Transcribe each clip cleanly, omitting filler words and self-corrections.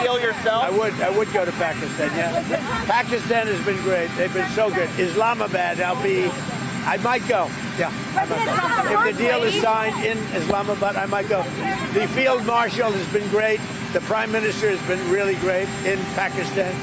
I would go to Pakistan, yeah. Pakistan has been great. They've been so good. Islamabad, I might go. Yeah, I might go. If the deal is signed in Islamabad, I might go. The field marshal has been great. The prime minister has been really great in Pakistan.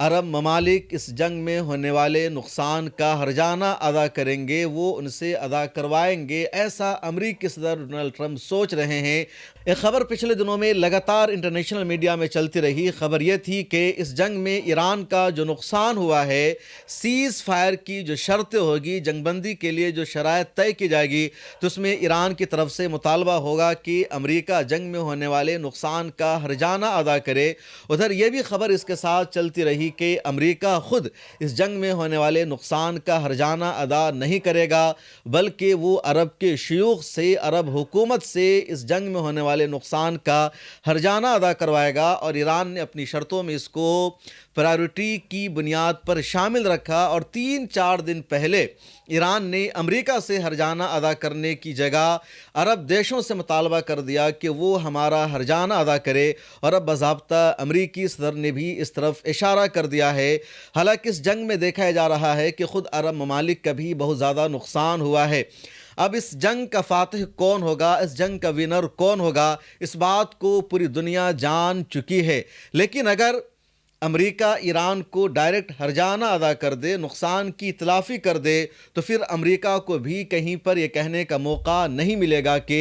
عرب ممالک اس جنگ میں ہونے والے نقصان کا ہرجانہ ادا کریں گے، وہ ان سے ادا کروائیں گے، ایسا امریکی صدر ڈونلڈ ٹرمپ سوچ رہے ہیں۔ ایک خبر پچھلے دنوں میں لگاتار انٹرنیشنل میڈیا میں چلتی رہی، خبر یہ تھی کہ اس جنگ میں ایران کا جو نقصان ہوا ہے، سیز فائر کی جو شرطیں ہوگی، جنگ بندی کے لیے جو شرائط طے کی جائے گی، تو اس میں ایران کی طرف سے مطالبہ ہوگا کہ امریکہ جنگ میں ہونے والے نقصان کا ہرجانہ ادا کرے۔ ادھر یہ بھی خبر اس کے ساتھ چلتی رہی کہ امریکہ خود اس جنگ میں ہونے والے نقصان کا ہرجانہ ادا نہیں کرے گا، بلکہ وہ عرب کے شیوخ سے، عرب حکومت سے اس جنگ میں ہونے والے نقصان کا ہرجانہ ادا کروائے گا، اور ایران نے اپنی شرطوں میں اس کو پرائیورٹی کی بنیاد پر شامل رکھا، اور 3-4 دن پہلے ایران نے امریکہ سے ہرجانہ ادا کرنے کی جگہ عرب دیشوں سے مطالبہ کر دیا کہ وہ ہمارا ہرجانہ ادا کرے، اور اب باضابطہ امریکی صدر نے بھی اس طرف اشارہ کر دیا ہے۔ حالانکہ اس جنگ میں دیکھا جا رہا ہے کہ خود عرب ممالک کا بھی بہت زیادہ نقصان ہوا ہے۔ اب اس جنگ کا فاتح کون ہوگا، اس جنگ کا ونر کون ہوگا، اس بات کو پوری دنیا جان چکی ہے، لیکن اگر امریکہ ایران کو ڈائریکٹ ہرجانہ ادا کر دے، نقصان کی تلافی کر دے، تو پھر امریکہ کو بھی کہیں پر یہ کہنے کا موقع نہیں ملے گا کہ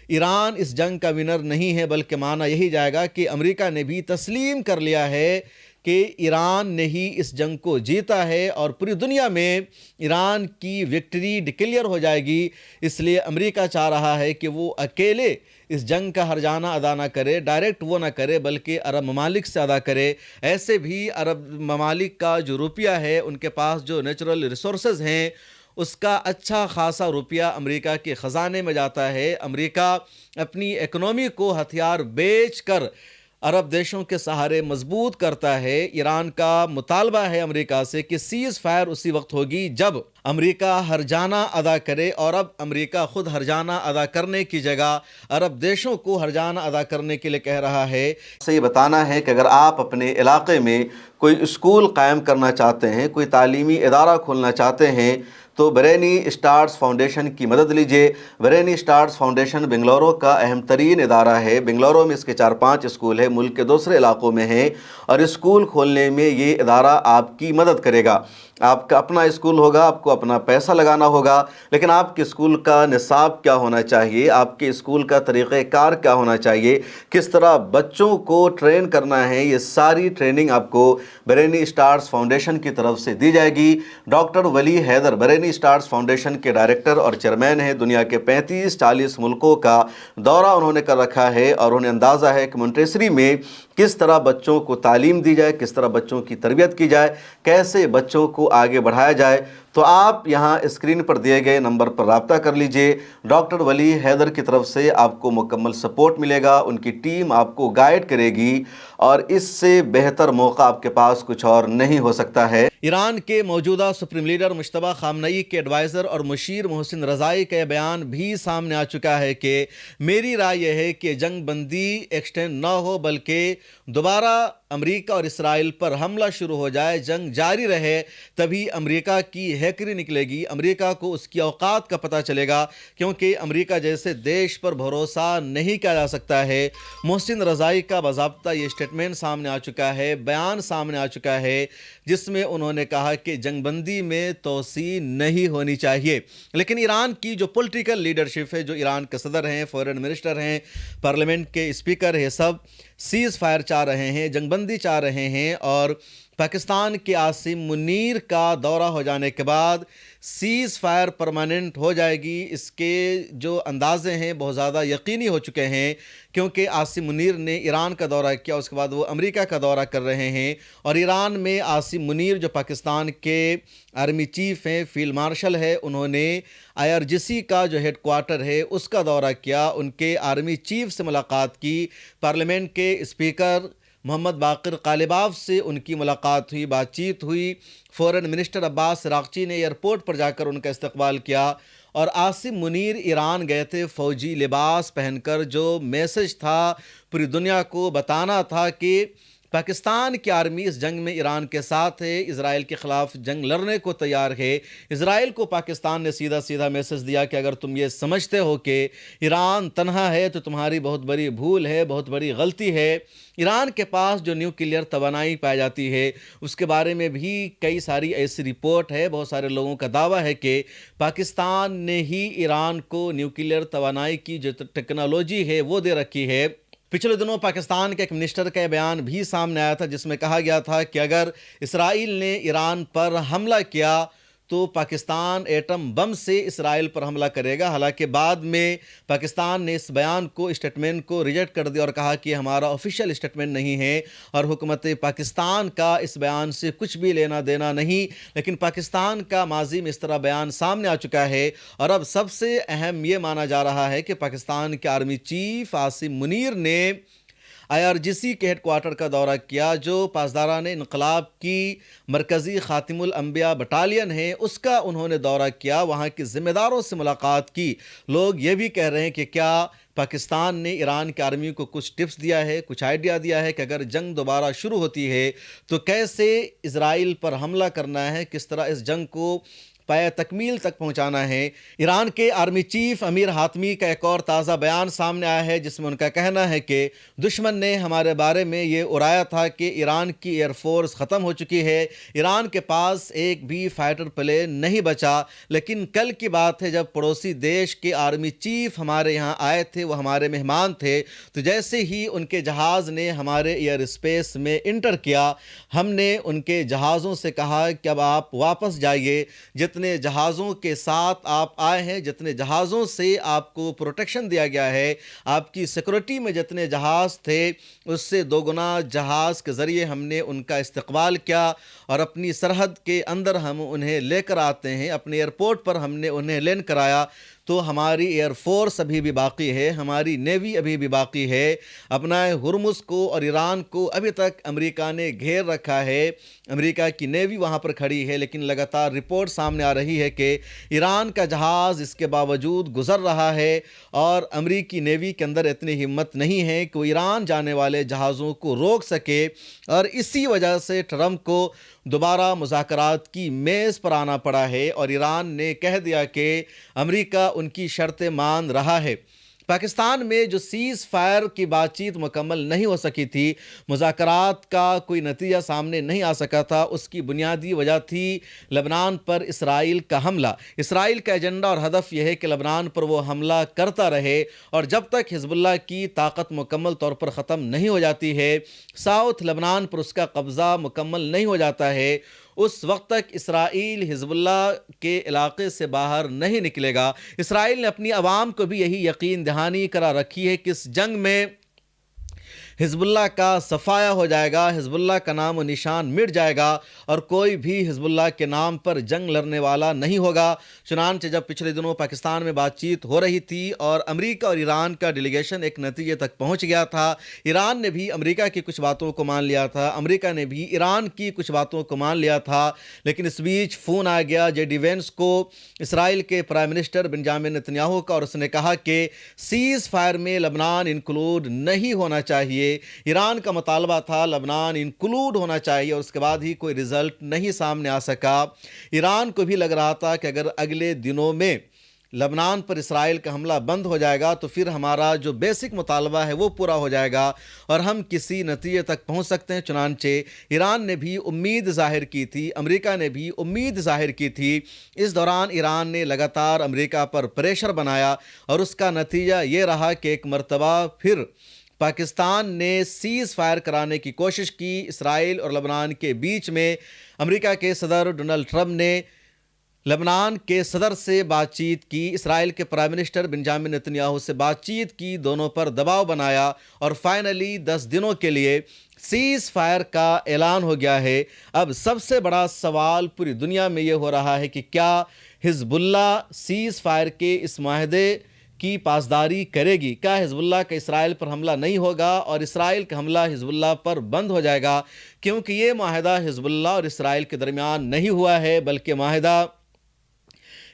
ایران اس جنگ کا ونر نہیں ہے، بلکہ مانا یہی جائے گا کہ امریکہ نے بھی تسلیم کر لیا ہے کہ ایران نے ہی اس جنگ کو جیتا ہے، اور پوری دنیا میں ایران کی وکٹری ڈکلیئر ہو جائے گی۔ اس لیے امریکہ چاہ رہا ہے کہ وہ اکیلے اس جنگ کا ہرجانہ ادا نہ کرے، ڈائریکٹ وہ نہ کرے، بلکہ عرب ممالک سے ادا کرے۔ ایسے بھی عرب ممالک کا جو روپیہ ہے، ان کے پاس جو نیچرل ریسورسز ہیں، اس کا اچھا خاصا روپیہ امریکہ کے خزانے میں جاتا ہے۔ امریکہ اپنی اکنومی کو ہتھیار بیچ کر عرب دیشوں کے سہارے مضبوط کرتا ہے۔ ایران کا مطالبہ ہے امریکہ سے کہ سیز فائر اسی وقت ہوگی جب امریکہ ہرجانہ ادا کرے، اور اب امریکہ خود ہرجانہ ادا کرنے کی جگہ عرب دیشوں کو ہرجانہ ادا کرنے کے لیے کہہ رہا ہے۔ سے یہ بتانا ہے کہ اگر آپ اپنے علاقے میں کوئی اسکول قائم کرنا چاہتے ہیں، کوئی تعلیمی ادارہ کھولنا چاہتے ہیں، تو برینی اسٹارز فاؤنڈیشن کی مدد لیجئے۔ برینی اسٹارز فاؤنڈیشن بنگلورو کا اہم ترین ادارہ ہے۔ بنگلورو میں اس کے 4-5 اسکول ہیں، ملک کے دوسرے علاقوں میں ہیں، اور اسکول کھولنے میں یہ ادارہ آپ کی مدد کرے گا۔ آپ کا اپنا اسکول ہوگا، آپ کو اپنا پیسہ لگانا ہوگا، لیکن آپ کے اسکول کا نصاب کیا ہونا چاہیے، آپ کے اسکول کا طریقہ کار کیا ہونا چاہیے، کس طرح بچوں کو ٹرین کرنا ہے، یہ ساری ٹریننگ آپ کو برینی اسٹارز فاؤنڈیشن کی طرف سے دی جائے گی۔ ڈاکٹر ولی حیدر برینی اسٹارز فاؤنڈیشن کے ڈائریکٹر اور چیئرمین ہیں۔ دنیا کے 35-40 ملکوں کا دورہ انہوں نے کر رکھا ہے، اور انہیں اندازہ ہے کہ مونٹیسری میں کس طرح بچوں کو تعلیم دی جائے، کس طرح بچوں کی تربیت کی جائے، کیسے بچوں کو آگے بڑھایا جائے۔ تو آپ یہاں اسکرین پر دیے گئے نمبر پر رابطہ کر لیجئے۔ ڈاکٹر ولی حیدر کی طرف سے آپ کو مکمل سپورٹ ملے گا، ان کی ٹیم آپ کو گائیڈ کرے گی، اور اس سے بہتر موقع آپ کے پاس کچھ اور نہیں ہو سکتا ہے۔ ایران کے موجودہ سپریم لیڈر مجتبیٰ خامنئی کے ایڈوائزر اور مشیر محسن رضائی کا یہ بیان بھی سامنے آ چکا ہے کہ میری رائے یہ ہے کہ جنگ بندی ایکسٹینڈ نہ ہو، بلکہ دوبارہ امریکہ اور اسرائیل پر حملہ شروع ہو جائے، جنگ جاری رہے، تبھی امریکہ کی ہیکری نکلے گی، امریکہ کو اس کی اوقات کا پتہ چلے گا، کیونکہ امریکہ جیسے دیش پر بھروسہ نہیں کیا جا سکتا ہے۔ محسن رضائی کا باضابطہ یہ اسٹیٹمنٹ سامنے آ چکا ہے، بیان سامنے آ چکا ہے، جس میں انہوں نے کہا کہ جنگ بندی میں توسیع نہیں ہونی چاہیے، لیکن ایران کی جو پولیٹیکل لیڈرشپ ہے، جو ایران کے صدر ہیں، فورن منسٹر ہیں، پارلیمنٹ کے اسپیکر ہیں، سب سیز فائر چاہ رہے ہیں، جنگ بندی چاہ رہے ہیں، اور پاکستان کے عاصم منیر کا دورہ ہو جانے کے بعد سیز فائر پرماننٹ ہو جائے گی، اس کے جو اندازے ہیں بہت زیادہ یقینی ہو چکے ہیں، کیونکہ عاصم منیر نے ایران کا دورہ کیا، اس کے بعد وہ امریکہ کا دورہ کر رہے ہیں، اور ایران میں عاصم منیر جو پاکستان کے آرمی چیف ہیں، فیلڈ مارشل ہے، انہوں نے IRGC کا جو ہیڈ کوارٹر ہے اس کا دورہ کیا، ان کے آرمی چیف سے ملاقات کی، پارلیمنٹ کے اسپیکر محمد باقر قالباف سے ان کی ملاقات ہوئی، بات چیت ہوئی، فورن منسٹر عباس راغچی نے ایئرپورٹ پر جا کر ان کا استقبال کیا، اور عاصم منیر ایران گئے تھے فوجی لباس پہن کر، جو میسج تھا پوری دنیا کو بتانا تھا کہ پاکستان کی آرمی اس جنگ میں ایران کے ساتھ ہے، اسرائیل کے خلاف جنگ لڑنے کو تیار ہے۔ اسرائیل کو پاکستان نے سیدھا سیدھا میسج دیا کہ اگر تم یہ سمجھتے ہو کہ ایران تنہا ہے تو تمہاری بہت بڑی بھول ہے، بہت بڑی غلطی ہے۔ ایران کے پاس جو نیوکلیئر توانائی پائی جاتی ہے اس کے بارے میں بھی کئی ساری ایسی رپورٹ ہے، بہت سارے لوگوں کا دعویٰ ہے کہ پاکستان نے ہی ایران کو نیوکلیئر توانائی کی جو ٹیکنالوجی ہے وہ دے رکھی ہے۔ پچھلے دنوں پاکستان کے ایک منسٹر کا بیان بھی سامنے آیا تھا جس میں کہا گیا تھا کہ اگر اسرائیل نے ایران پر حملہ کیا تو پاکستان ایٹم بم سے اسرائیل پر حملہ کرے گا۔ حالانکہ بعد میں پاکستان نے اس بیان کو، اسٹیٹمنٹ کو ریجیکٹ کر دیا اور کہا کہ ہمارا آفیشیل اسٹیٹمنٹ نہیں ہے اور حکومت پاکستان کا اس بیان سے کچھ بھی لینا دینا نہیں۔ لیکن پاکستان کا ماضی میں اس طرح بیان سامنے آ چکا ہے اور اب سب سے اہم یہ مانا جا رہا ہے کہ پاکستان کے آرمی چیف عاصم منیر نے IRGC کے ہیڈ کوارٹر کا دورہ کیا، جو پاسداران انقلاب کی مرکزی خاتم الانبیاء بٹالین ہے اس کا انہوں نے دورہ کیا، وہاں کے ذمہ داروں سے ملاقات کی۔ لوگ یہ بھی کہہ رہے ہیں کہ کیا پاکستان نے ایران کی آرمی کو کچھ ٹپس دیا ہے، کچھ آئیڈیا دیا ہے کہ اگر جنگ دوبارہ شروع ہوتی ہے تو کیسے اسرائیل پر حملہ کرنا ہے، کس طرح اس جنگ کو پایہ تکمیل تک پہنچانا ہے۔ ایران کے آرمی چیف امیر حاتمی کا ایک اور تازہ بیان سامنے آیا ہے جس میں ان کا کہنا ہے کہ دشمن نے ہمارے بارے میں یہ اڑایا تھا کہ ایران کی ایئر فورس ختم ہو چکی ہے، ایران کے پاس ایک بھی فائٹر پلین نہیں بچا۔ لیکن کل کی بات ہے جب پڑوسی دیش کے آرمی چیف ہمارے یہاں آئے تھے، وہ ہمارے مہمان تھے، تو جیسے ہی ان کے جہاز نے ہمارے ایئر اسپیس میں انٹر کیا، ہم نے ان کے جہازوں سے کہا کہ اب آپ واپس جائیے۔ جتنے جہازوں کے ساتھ آپ آئے ہیں، جتنے جہازوں سے آپ کو پروٹیکشن دیا گیا ہے، آپ کی سیکورٹی میں جتنے جہاز تھے اس سے دوگنا جہاز کے ذریعے ہم نے ان کا استقبال کیا اور اپنی سرحد کے اندر ہم انہیں لے کر آتے ہیں، اپنے ایئرپورٹ پر ہم نے انہیں لینڈ کرایا۔ تو ہماری ایئر فورس ابھی بھی باقی ہے، ہماری نیوی ابھی بھی باقی ہے۔ اپنا ہرمز کو اور ایران کو ابھی تک امریکہ نے گھیر رکھا ہے، امریکہ کی نیوی وہاں پر کھڑی ہے، لیکن لگاتار رپورٹ سامنے آ رہی ہے کہ ایران کا جہاز اس کے باوجود گزر رہا ہے اور امریکی نیوی کے اندر اتنی ہمت نہیں ہے کہ وہ ایران جانے والے جہازوں کو روک سکے، اور اسی وجہ سے ٹرمپ کو دوبارہ مذاکرات کی میز پر آنا پڑا ہے اور ایران نے کہہ دیا کہ امریکہ ان کی شرطیں مان رہا ہے۔ پاکستان میں جو سیز فائر کی بات چیت مکمل نہیں ہو سکی تھی، مذاکرات کا کوئی نتیجہ سامنے نہیں آ سکا تھا، اس کی بنیادی وجہ تھی لبنان پر اسرائیل کا حملہ۔ اسرائیل کا ایجنڈا اور ہدف یہ ہے کہ لبنان پر وہ حملہ کرتا رہے، اور جب تک حزب اللہ کی طاقت مکمل طور پر ختم نہیں ہو جاتی ہے، ساؤتھ لبنان پر اس کا قبضہ مکمل نہیں ہو جاتا ہے، اس وقت تک اسرائیل حزب اللہ کے علاقے سے باہر نہیں نکلے گا۔ اسرائیل نے اپنی عوام کو بھی یہی یقین دہانی کرا رکھی ہے کہ اس جنگ میں حزب اللہ کا صفایا ہو جائے گا، حزب اللہ کا نام و نشان مٹ جائے گا اور کوئی بھی حزب اللہ کے نام پر جنگ لڑنے والا نہیں ہوگا۔ چنانچہ جب پچھلے دنوں پاکستان میں بات چیت ہو رہی تھی اور امریکہ اور ایران کا ڈیلیگیشن ایک نتیجے تک پہنچ گیا تھا، ایران نے بھی امریکہ کی کچھ باتوں کو مان لیا تھا، امریکہ نے بھی ایران کی کچھ باتوں کو مان لیا تھا، لیکن اس بیچ فون آ گیا JD وینس کو، اسرائیل کے پرائم منسٹر بنجامن نتنیاہو کا، اور اس نے کہا کہ سیز فائر میں لبنان انکلوڈ نہیں ہونا چاہیے۔ ایران کا مطالبہ تھا لبنان انکلوڈ ہونا چاہیے، اور اس کے بعد ہی کوئی رزلٹ نہیں سامنے آ سکا۔ ایران کو بھی لگ رہا تھا کہ اگر اگلے دنوں میں لبنان پر اسرائیل کا حملہ بند ہو جائے گا تو پھر ہمارا جو بیسک مطالبہ ہے وہ پورا ہو جائے گا اور ہم کسی نتیجے تک پہنچ سکتے ہیں۔ چنانچہ ایران نے بھی امید ظاہر کی تھی، امریکہ نے بھی امید ظاہر کی تھی۔ اس دوران ایران نے لگاتار امریکہ پر پریشر بنایا اور اس کا نتیجہ یہ رہا کہ ایک مرتبہ پھر پاکستان نے سیز فائر کرانے کی کوشش کی اسرائیل اور لبنان کے بیچ میں۔ امریکہ کے صدر ڈونلڈ ٹرمپ نے لبنان کے صدر سے بات چیت کی، اسرائیل کے پرائم منسٹر بنجامن نتنیاہو سے بات چیت کی، دونوں پر دباؤ بنایا اور فائنلی 10 دنوں کے لیے سیز فائر کا اعلان ہو گیا ہے۔ اب سب سے بڑا سوال پوری دنیا میں یہ ہو رہا ہے کہ کیا حزب اللہ سیز فائر کے اس معاہدے کی پاسداری کرے گی؟ کیا حزب اللہ کا اسرائیل پر حملہ نہیں ہوگا اور اسرائیل کا حملہ حزب اللہ پر بند ہو جائے گا؟ کیونکہ یہ معاہدہ حزب اللہ اور اسرائیل کے درمیان نہیں ہوا ہے، بلکہ معاہدہ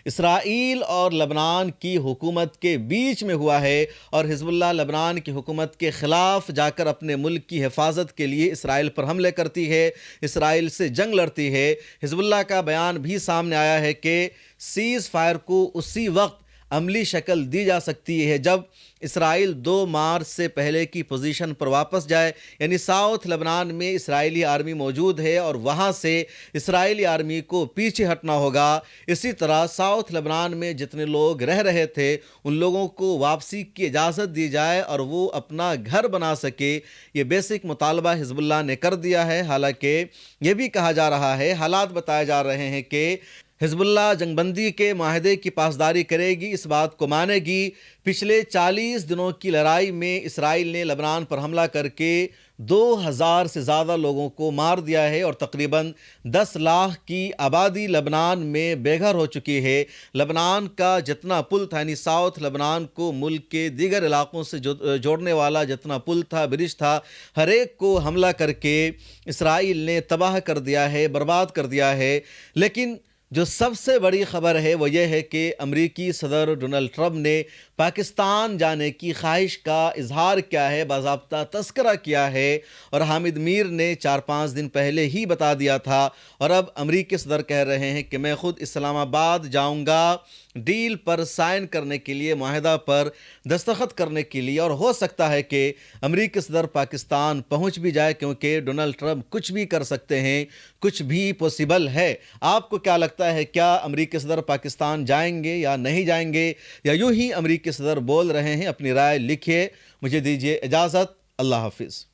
اسرائیل اور لبنان کی حکومت کے بیچ میں ہوا ہے، اور حزب اللہ لبنان کی حکومت کے خلاف جا کر اپنے ملک کی حفاظت کے لیے اسرائیل پر حملے کرتی ہے، اسرائیل سے جنگ لڑتی ہے۔ حزب اللہ کا بیان بھی سامنے آیا ہے کہ سیز فائر کو اسی وقت عملی شکل دی جا سکتی ہے جب اسرائیل 2 مارچ سے پہلے کی پوزیشن پر واپس جائے، یعنی ساؤتھ لبنان میں اسرائیلی آرمی موجود ہے اور وہاں سے اسرائیلی آرمی کو پیچھے ہٹنا ہوگا۔ اسی طرح ساؤتھ لبنان میں جتنے لوگ رہ رہے تھے ان لوگوں کو واپسی کی اجازت دی جائے اور وہ اپنا گھر بنا سکے۔ یہ بیسک مطالبہ حزب اللہ نے کر دیا ہے۔ حالانکہ یہ بھی کہا جا رہا ہے، حالات بتائے جا رہے ہیں کہ حزب اللہ جنگ بندی کے معاہدے کی پاسداری کرے گی، اس بات کو مانے گی۔ پچھلے 40 دنوں کی لڑائی میں اسرائیل نے لبنان پر حملہ کر کے 2000 سے زیادہ لوگوں کو مار دیا ہے اور تقریباً 10 لاکھ کی آبادی لبنان میں بے گھر ہو چکی ہے۔ لبنان کا جتنا پل تھا، یعنی ساؤتھ لبنان کو ملک کے دیگر علاقوں سے جوڑنے والا جتنا پل تھا، برج تھا، ہر ایک کو حملہ کر کے اسرائیل نے تباہ کر دیا ہے، برباد کر دیا ہے۔ لیکن جو سب سے بڑی خبر ہے وہ یہ ہے کہ امریکی صدر ڈونلڈ ٹرمپ نے پاکستان جانے کی خواہش کا اظہار کیا ہے، باضابطہ تذکرہ کیا ہے، اور حامد میر نے 4-5 دن پہلے ہی بتا دیا تھا، اور اب امریکی صدر کہہ رہے ہیں کہ میں خود اسلام آباد جاؤں گا ڈیل پر سائن کرنے کے لیے، معاہدہ پر دستخط کرنے کے لیے، اور ہو سکتا ہے کہ امریکی صدر پاکستان پہنچ بھی جائے، کیونکہ ڈونلڈ ٹرمپ کچھ بھی کر سکتے ہیں، کچھ بھی پوسیبل ہے۔ آپ کو کیا لگتا ہے، کیا امریکی صدر پاکستان جائیں گے یا نہیں جائیں گے، یا یوں ہی امریکی صدر بول رہے ہیں؟ اپنی رائے لکھیے۔ مجھے دیجیے اجازت، اللہ حافظ۔